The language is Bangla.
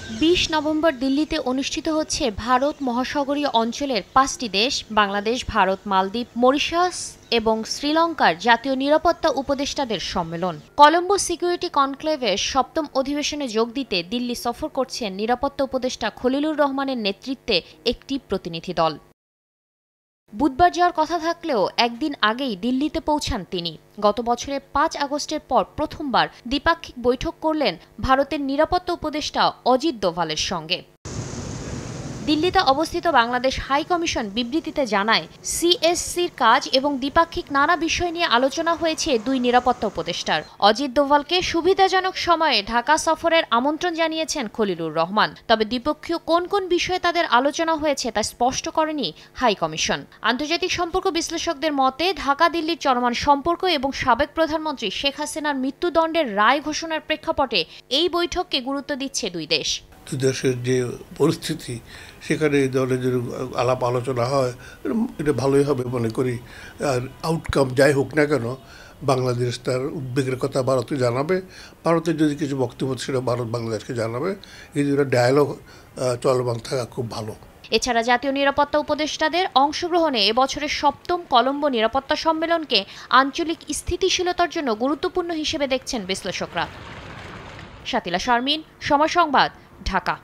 ২০ নভেম্বর দিল্লিতে অনুষ্ঠিত হচ্ছে ভারত মহাসাগরীয় অঞ্চলের ৫টি দেশ বাংলাদেশ, ভারত, মালদ্বীপ, মরিশাস এবং শ্রীলঙ্কার জাতীয় নিরাপত্তা উপদেষ্টাদের সম্মেলন। কলম্বো সিকিউরিটি কনক্লেভের ৭ম অধিবেশনে যোগ দিতে দিল্লি সফর করছেন নিরাপত্তা উপদেষ্টা খলিলুর রহমানের নেতৃত্বে একটি প্রতিনিধি দল। বুধবার যাওয়ার কথা থাকলেও একদিন আগেই দিল্লিতে পৌঁছান তিনি। গত বছরের ৫ আগস্টের পর প্রথমবার দ্বিপাক্ষিক বৈঠক করলেন ভারতের নিরাপত্তা উপদেষ্টা অজিত দোভালের সঙ্গে। দিল্লিতে অবস্থিত বাংলাদেশ হাই কমিশন বিবৃতিতে জানায়, সিএসসির কাজ এবং দ্বিপাক্ষিক নানা বিষয় নিয়ে আলোচনা হয়েছে দুই নিরাপত্তা উপদেষ্টার। অজিত দোভালকে সুবিধাজনক সময়ে ঢাকা সফরের আমন্ত্রণ জানিয়েছেন খলিলুর রহমান। তবে দ্বিপক্ষীয় কোন কোন বিষয়ে তাদের আলোচনা হয়েছে তা স্পষ্ট করেনি হাই কমিশন। আন্তর্জাতিক সম্পর্ক বিশ্লেষকদের মতে, ঢাকা দিল্লির চলমান সম্পর্ক এবং সাবেক প্রধানমন্ত্রী শেখ হাসিনার মৃত্যুদণ্ডের রায় ঘোষণার প্রেক্ষাপটে এই বৈঠককে গুরুত্ব দিচ্ছে দুই দেশ। দেশের যে পরিস্থিতি সেখানে এই ধরনের যদি আলাপ আলোচনা হয় এটা ভালোই হবে মনে করি। আর আউটকাম যাই হোক না কেন, বাংলাদেশ তার উদ্বেগের কথা ভারতকে জানাবে, ভারতের যদি কিছু বক্তব্য সেটা ভারত বাংলাদেশকে জানাবে। এই দুটো ডায়ালগ চলমান থাকা খুব ভালো। এছাড়া জাতীয় নিরাপত্তা উপদেষ্টাদের অংশগ্রহণে এবছরের ৭ম কলম্বো নিরাপত্তা সম্মেলনকে আঞ্চলিক স্থিতিশীলতার জন্য গুরুত্বপূর্ণ হিসেবে দেখছেন বিশ্লেষকরা। শাতিলা শারমিন, সময় সংবাদ, ঢাকা।